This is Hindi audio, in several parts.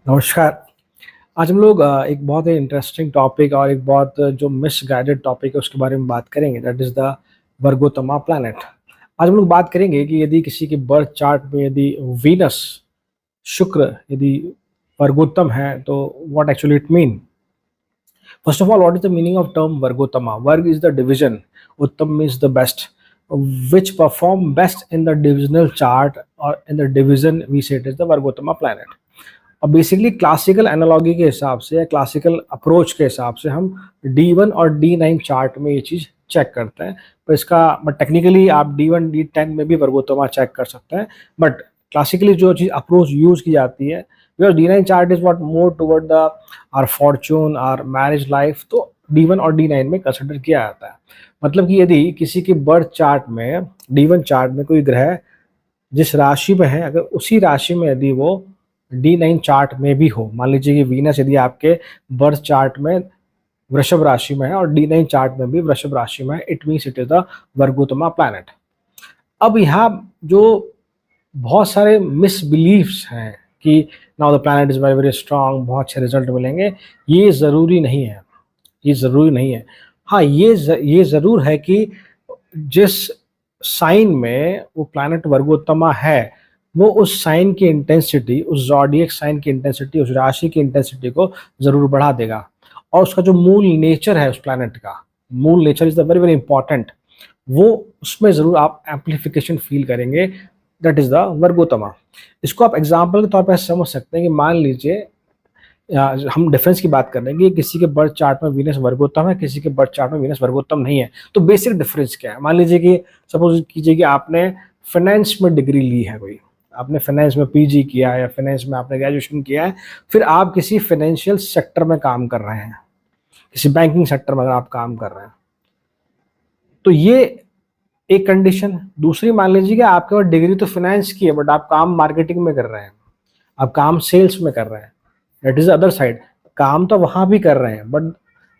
नमस्कार। आज हम लोग एक बहुत ही इंटरेस्टिंग टॉपिक और एक बहुत जो मिसगाइडेड टॉपिक है उसके बारे में बात करेंगे, that is the vargottama planet. आज हम लोग बात करेंगे कि यदि किसी के बर्थ चार्ट में यदि वीनस, शुक्र यदि वर्गोत्तम है तो what actually it mean. First of all, what is the meaning of term Vargotama? Varg is the division, Uttam means the best, which perform best in the divisional chart or in the division we say it is the Vargotama planet. अब बेसिकली क्लासिकल एनालॉजी के हिसाब से या क्लासिकल अप्रोच के हिसाब से हम D1 और D9 चार्ट में ये चीज़ चेक करते हैं। तो इसका बट टेक्निकली आप D1 D10 में भी वर्गोत्तमा चेक कर सकते हैं, बट क्लासिकली जो चीज़ अप्रोच यूज़ की जाती है, because D9 chart is what more toward the our fortune our marriage life, तो D1 और D9 में कंसिडर किया जाता है। मतलब कि यदि किसी के बर्थ चार्ट में D1 चार्ट में कोई ग्रह जिस राशि में है, अगर उसी राशि में यदि वो D9 चार्ट में भी हो, मान लीजिए कि वीनस यदि आपके बर्थ चार्ट में वृषभ राशि में है और D9 चार्ट में भी वृषभ राशि में है, it means it is the vargottama planet. अब यहाँ जो बहुत सारे मिसबिलीव्स हैं कि now the planet is very very strong, बहुत अच्छे रिजल्ट मिलेंगे, ये ज़रूरी नहीं है। ये ज़रूरी नहीं है। हाँ, ये ज़रूर है कि जिस साइन में वो प्लैनेट वर्गोत्तमा है, वो उस साइन की इंटेंसिटी, उस ज़ोडिएक साइन की इंटेंसिटी, उस राशि की इंटेंसिटी को ज़रूर बढ़ा देगा। और उसका जो मूल नेचर है उस प्लैनेट का, मूल nature is the very very important, वो उसमें ज़रूर आप एम्प्लीफिकेशन फील करेंगे, दैट इज़ द वर्गोत्तमा। इसको आप एग्जाम्पल के तौर पर समझ सकते हैं कि मान लीजिए हम डिफरेंस की बात कर रहे हैं कि किसी के बर्थ चार्ट में वीनस वर्गोत्तम है, किसी के बर्थ चार्ट में वीनस वर्गोत्तम नहीं है। तो बेसिक डिफरेंस क्या है? मान लीजिए कि सपोज कीजिए कि आपने फाइनेंस में डिग्री ली है, कोई आपने फाइनेंस में पीजी किया है या फाइनेंस में आपने ग्रेजुएशन किया है, फिर आप किसी फाइनेंशियल सेक्टर में काम कर रहे हैं, किसी बैंकिंग सेक्टर में अगर आप काम कर रहे हैं, तो ये एक कंडीशन। दूसरी, मान लीजिए कि आपके पास डिग्री तो फाइनेंस की है बट आप काम मार्केटिंग में कर रहे हैं, आप काम सेल्स में कर रहे हैं, दैट इज अदर साइड। काम तो वहां भी कर रहे हैं but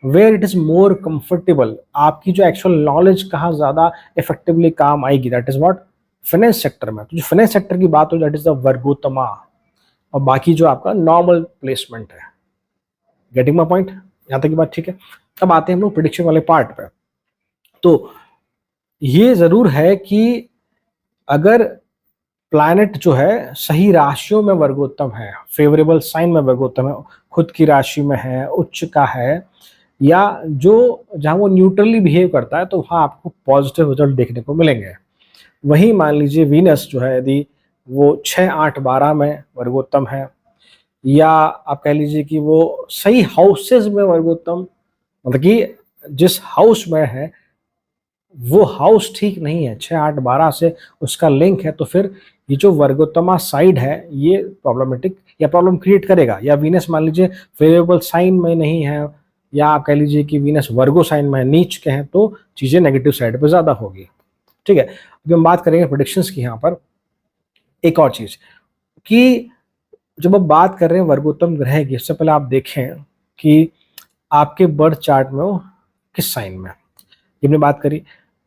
where it is more comfortable, आपकी जो एक्चुअल नॉलेज कहाँ ज्यादा इफेक्टिवली काम आएगी, that is what finance sector में। तो जो फाइनेंस सेक्टर की बात हो, दैट इज द वर्गोत्तमा। और बाकी जो आपका नॉर्मल प्लेसमेंट है। Getting my point? यहाँ तक की बात ठीक है। अब आते हैं हम लोग प्रिडिक्शन वाले पार्ट पे। तो ये जरूर है कि अगर प्लैनेट जो है सही राशियों में वर्गोत्तम है, फेवरेबल साइन में वर्गोत्तम है, खुद की राशि में है, उच्च का है, या जो जहाँ वो न्यूट्रली बिहेव करता है, तो वहाँ आपको पॉजिटिव रिजल्ट देखने को मिलेंगे। वहीं मान लीजिए वीनस जो है यदि वो 6, 8, 12 में वर्गोत्तम है, या आप कह लीजिए कि वो सही हाउसेज में वर्गोत्तम, मतलब कि जिस हाउस में है वो हाउस ठीक नहीं है, 6, 8, 12 से उसका लिंक है, तो फिर ये जो वर्गोत्तमा साइड है ये प्रॉब्लमेटिक या प्रॉब्लम क्रिएट करेगा। या वीनस मान लीजिए फेवरेबल साइन में नहीं है, या आप कह लीजिए कि वीनस वर्गो साइन में है, नीच के हैं, तो चीज़ें नेगेटिव साइड पे ज़्यादा होगी। ठीक है, अभी हम बात करेंगे प्रेडिक्शंस की। यहाँ पर एक और चीज़ कि जब आप बात कर रहे हैं वर्गोत्तम ग्रह की, इससे पहले आप देखें कि आपके बर्थ चार्ट में वो किस साइन में है, ये हमने बात करी।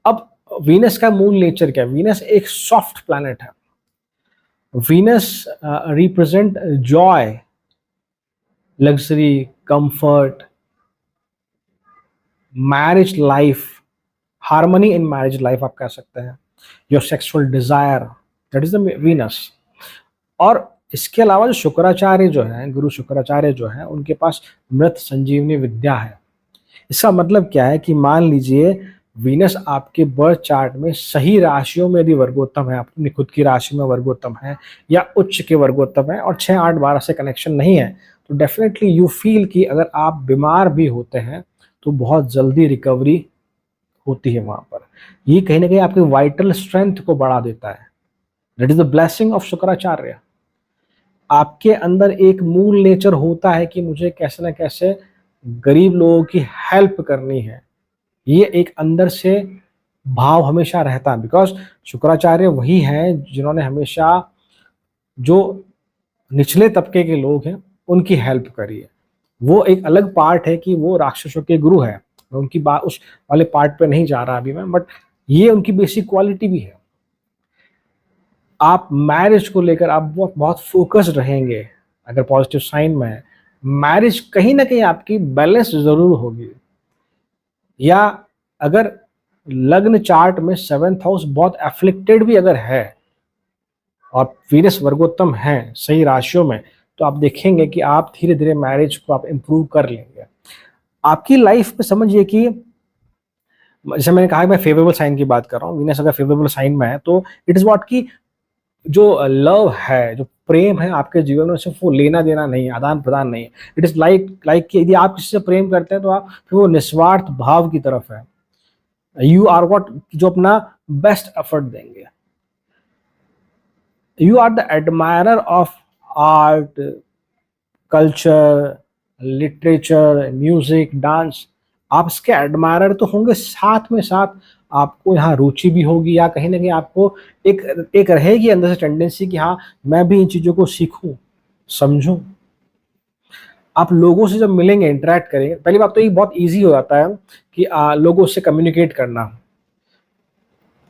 अब वीनस का मूल नेचर क्या है? वीनस एक सॉफ्ट प्लैनेट है। Venus represent Joy, luxury, comfort, marriage life, harmony in marriage life आप कह सकते हैं, your sexual desire, that is the Venus. और इसके अलावा जो शुक्राचार्य जो है, गुरु शुक्राचार्य जो है, उनके पास मृत संजीवनी विद्या है। इसका मतलब क्या है कि मान लीजिए वीनस आपके बर्थ चार्ट में सही राशियों में यदि वर्गोत्तम है, अपनी खुद की राशि में वर्गोत्तम है या उच्च के वर्गोत्तम है, और 6, 8, 12 से कनेक्शन नहीं है, तो डेफिनेटली यू फील कि अगर आप बीमार भी होते हैं तो बहुत जल्दी रिकवरी होती है वहां पर। ये कहीं ना कहीं आपके वाइटल स्ट्रेंथ को बढ़ा देता है। That is the blessing of Shukracharya. आपके अंदर एक मूल नेचर होता है कि मुझे कैसे ना कैसे गरीब लोगों की हेल्प करनी है, ये एक अंदर से भाव हमेशा रहता है। बिकॉज शुक्राचार्य वही हैं जिन्होंने हमेशा जो निचले तबके के लोग हैं उनकी हेल्प करी है। वो एक अलग पार्ट है कि वो राक्षसों के गुरु है, मैं उनकी बात उस वाले पार्ट पे नहीं जा रहा अभी मैं, बट ये उनकी बेसिक क्वालिटी भी है। आप मैरिज को लेकर आप बहुत बहुत फोकस्ड रहेंगे, अगर पॉजिटिव साइन में है, मैरिज कहीं ना कहीं आपकी बैलेंस जरूर होगी। या अगर लग्न चार्ट में 7th हाउस बहुत एफ्लिक्टेड भी अगर है और वीनस वर्गोत्तम है सही राशियों में, तो आप देखेंगे कि आप धीरे धीरे मैरिज को आप इम्प्रूव कर लेंगे। आपकी लाइफ में समझिए कि जैसे मैंने कहा मैं फेवरेबल साइन की बात कर रहा हूँ, वीनस अगर फेवरेबल साइन में है तो इट इज व्हाट की जो लव है, जो प्रेम है आपके जीवन में, सिर्फ वो लेना देना नहीं है, आदान प्रदान नहीं है। इट इज लाइक कि यदि आप किसी से प्रेम करते हैं तो आप फिर वो निस्वार्थ भाव की तरफ है। यू आर व्हाट, जो अपना बेस्ट एफर्ट देंगे। You are the admirer of art, culture, literature, music, dance. आप इसके एडमायरर तो होंगे, साथ में साथ आपको यहाँ रुचि भी होगी, या कहीं ना कहीं आपको एक एक रहेगी अंदर से टेंडेंसी कि हाँ मैं भी इन चीज़ों को सीखूं, समझूं। आप लोगों से जब मिलेंगे, इंटरेक्ट करेंगे, पहली बात तो ये बहुत इजी हो जाता है कि लोगों से कम्युनिकेट करना।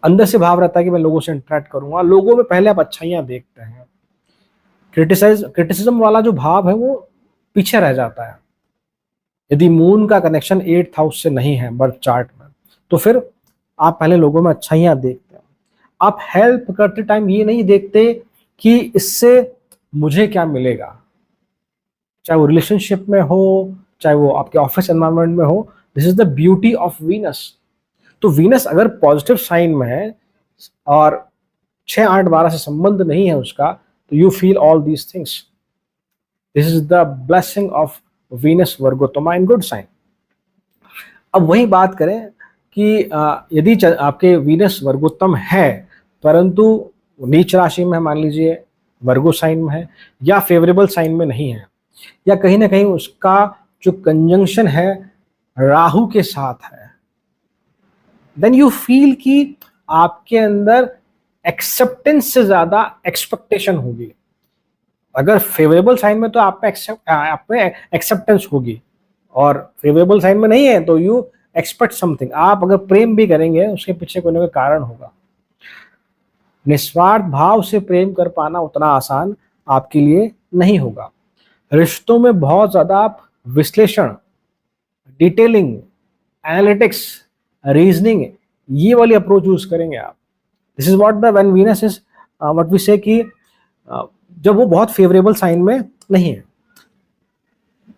अंदर से भाव रहता है कि मैं लोगों से इंटरेक्ट करूंगा, लोगों में पहले आप अच्छाइयाँ देखते हैं। क्रिटिसिज्म वाला जो भाव है वो पीछे रह जाता है। यदि मून का कनेक्शन 8th हाउस से नहीं है बर्थ चार्ट में, तो फिर आप पहले लोगों में अच्छाइयाँ देखते हैं। आप हेल्प करते टाइम ये नहीं देखते कि इससे मुझे क्या मिलेगा, चाहे वो रिलेशनशिप में हो, चाहे वो आपके ऑफिस एनवायरनमेंट में हो। This is the beauty of Venus. तो वीनस अगर पॉजिटिव साइन में है और 6, 8, 12 से संबंध नहीं है उसका, तो you feel all these things. This is the blessing of Venus vargottama in good sign. अब वही बात करें कि यदि आपके वीनस वर्गोत्तम है परंतु नीच राशि में है, मान लीजिए वर्गो साइन में है, या फेवरेबल साइन में नहीं है, या कहीं ना कहीं उसका जो कंजंक्शन है राहु के साथ है, देन यू फील कि आपके अंदर एक्सेप्टेंस से ज्यादा एक्सपेक्टेशन होगी। अगर फेवरेबल साइन में तो आप में एक्सेप्टेंस होगी, और फेवरेबल साइन में नहीं है तो यू एक्सपेक्ट समथिंग। आप अगर प्रेम भी करेंगे उसके पीछे कोई ना कोई कारण होगा। निस्वार्थ भाव से प्रेम कर पाना उतना आसान आपके लिए नहीं होगा। रिश्तों में बहुत ज्यादा आप विश्लेषण, डिटेलिंग, एनालिटिक्स, रीजनिंग, ये वाली अप्रोच यूज करेंगे आप। This is what the when Venus is what we say कि जब वो बहुत फेवरेबल साइन में नहीं है।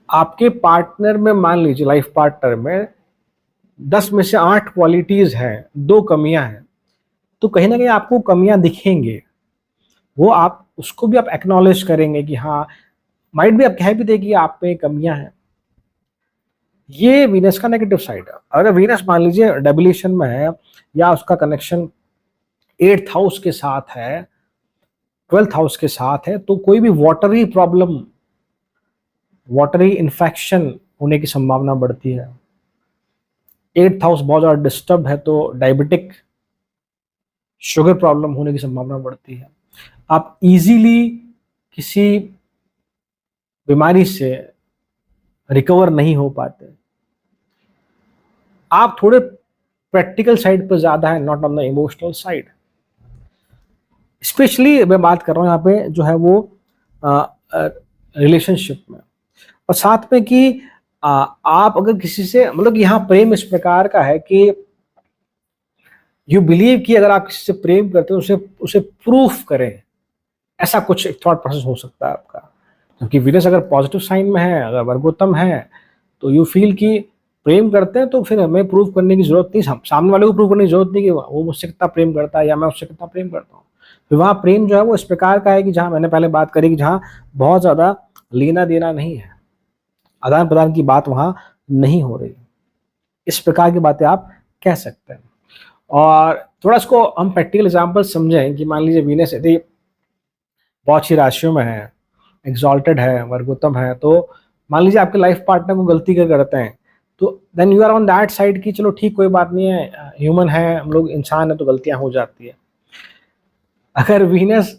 आपके पार्टनर में मान लीजिए लाइफ पार्टनर में 10 में से 8 क्वालिटीज हैं, 2 कमियां हैं, तो कहीं ना कहीं आपको कमियां दिखेंगे। वो आप उसको भी आप एक्नॉलेज करेंगे कि हाँ, माइट भी आप कह भी देगी आप पे कमियां हैं। ये वीनस का नेगेटिव साइड है। अगर वीनस मान लीजिए डेबिलेशन में है या उसका कनेक्शन 8th हाउस के साथ है, 12th हाउस के साथ है, तो कोई भी वाटरी प्रॉब्लम, वाटरी इन्फेक्शन होने की संभावना बढ़ती है। 8th हाउस बहुत ज़्यादा डिस्टर्ब है तो डायबिटिक, शुगर प्रॉब्लम होने की संभावना बढ़ती है। आप इजीली किसी बीमारी से रिकवर नहीं हो पाते। आप थोड़े प्रैक्टिकल साइड पर ज़्यादा है, not on the emotional side. Specially मैं बात कर रहा हूँ यहाँ पे जो है वो रिलेशनशिप में, और साथ में कि आप अगर किसी से, मतलब यहाँ प्रेम इस प्रकार का है कि यू बिलीव कि अगर आप किसी से प्रेम करते हो उसे उसे प्रूफ करें, ऐसा कुछ एक थॉट प्रोसेस हो सकता है आपका। क्योंकि वीनस अगर पॉजिटिव साइन में है, अगर वर्गोत्तम है, तो यू फील कि प्रेम करते हैं तो फिर हमें प्रूव करने की जरूरत नहीं, सामने वाले को प्रूव करने की जरूरत नहीं कि वो मुझसे कितना प्रेम करता है या मैं उससे कितना प्रेम करता हूँ। तो वहाँ प्रेम जो है वो इस प्रकार का है कि जहाँ मैंने पहले बात करी कि जहाँ बहुत ज्यादा लेना देना नहीं है, आदान प्रदान की बात वहाँ नहीं हो रही। इस प्रकार की बातें आप कह सकते हैं। और थोड़ा इसको हम प्रैक्टिकल एग्जाम्पल समझें कि मान लीजिए वीनस यदि बहुत सी राशियों में है, एग्जॉल्टेड है, वर्गोत्तम है, तो मान लीजिए आपके लाइफ पार्टनर को गलती कर करते हैं, तो then you are on that side कि चलो ठीक, कोई बात नहीं है, ह्यूमन है, हम लोग इंसान है तो गलतियां हो जाती है। अगर वीनस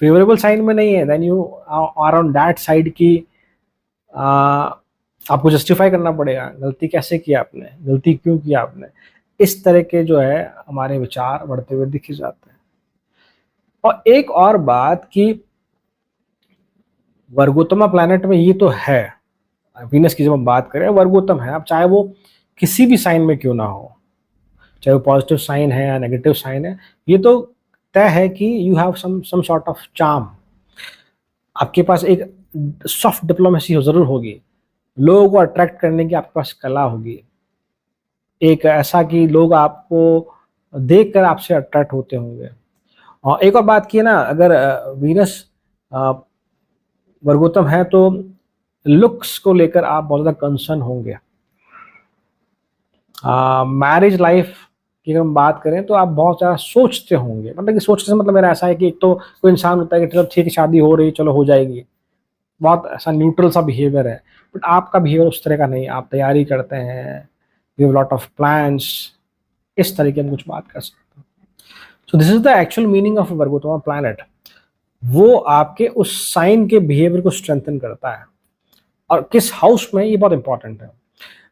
फेवरेबल साइन में नहीं है then you are on that side की आपको जस्टिफाई करना पड़ेगा, गलती कैसे किया आपने, गलती क्यों किया आपने। इस तरह के जो है हमारे विचार बढ़ते हुए दिखे जाते हैं। और एक और बात कि वर्गोत्तमा प्लैनेट में ये तो है, वीनस की जब हम बात करें वर्गोत्तम है, अब चाहे वो किसी भी साइन में क्यों ना हो, चाहे वो पॉजिटिव साइन है या नेगेटिव साइन है, ये तो तय है कि you have some sort of charm, आपके पास एक सॉफ्ट डिप्लोमेसी हो जरूर होगी, लोगों को अट्रैक्ट करने की आपके पास कला होगी, एक ऐसा कि लोग आपको देखकर आपसे अट्रैक्ट होते होंगे। और एक और बात की है ना, अगर वीनस वर्गोत्तम है तो लुक्स को लेकर आप बहुत ज़्यादा कंसर्न होंगे। मैरिज लाइफ की अगर हम बात करें तो आप बहुत ज़्यादा सोचते होंगे, मतलब कि सोचने से मतलब मेरा ऐसा है कि एक तो कोई इंसान होता है कि चलो ठीक है शादी हो रही चलो हो जाएगी, बहुत ऐसा न्यूट्रल सा बिहेवियर है, बट आपका बिहेवियर उस तरह का नहीं, आप तैयारी करते हैं, you have lot of plans, इस तरीके में कुछ बात कर सकते हैं। So this is the actual meaning of vargottama planet, वो आपके उस साइन के बिहेवियर को स्ट्रेंथन करता है, और किस हाउस में ये बहुत इंपॉर्टेंट है।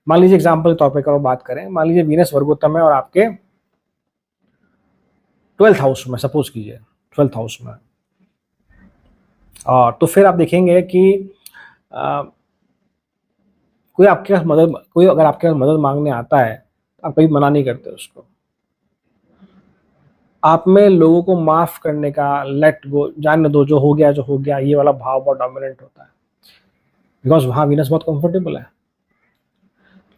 मान लीजिए एग्जाम्पल के तौर पर अगर बात करें, मान लीजिए वीनस वर्गोत्तम है और आपके 12th हाउस में, सपोज कीजिए 12th हाउस में, तो फिर आप देखेंगे कि आ, कोई अगर आपके पास मदद मांगने आता है तो आप कभी मना नहीं करते उसको, आप में लोगों को माफ करने का, लेट गो, जाने दो, जो हो गया, ये वाला भाव बहुत डोमिनेंट होता है, बिकॉज वहां वीनस बहुत कंफर्टेबल है,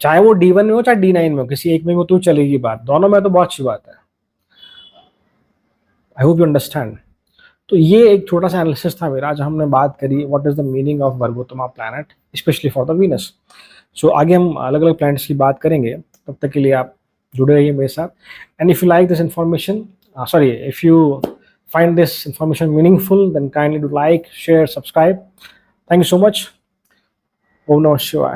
चाहे वो D1 में हो चाहे D9 में हो, किसी एक में हो तो चलेगी बात, दोनों में तो बहुत अच्छी बात है। I hope you understand. तो ये एक छोटा सा एनालिसिस था मेरा, आज हमने बात करी what is the meaning of vargottama planet specially for the Venus. So आगे हम अलग अलग प्लैनेट्स की बात करेंगे, तब तक के लिए आप जुड़े रहिए मेरे साथ। And if you like this information, sorry, if you find this information meaningful, then kindly do like, share, subscribe. Thank you so much. Om Namah Shivaya.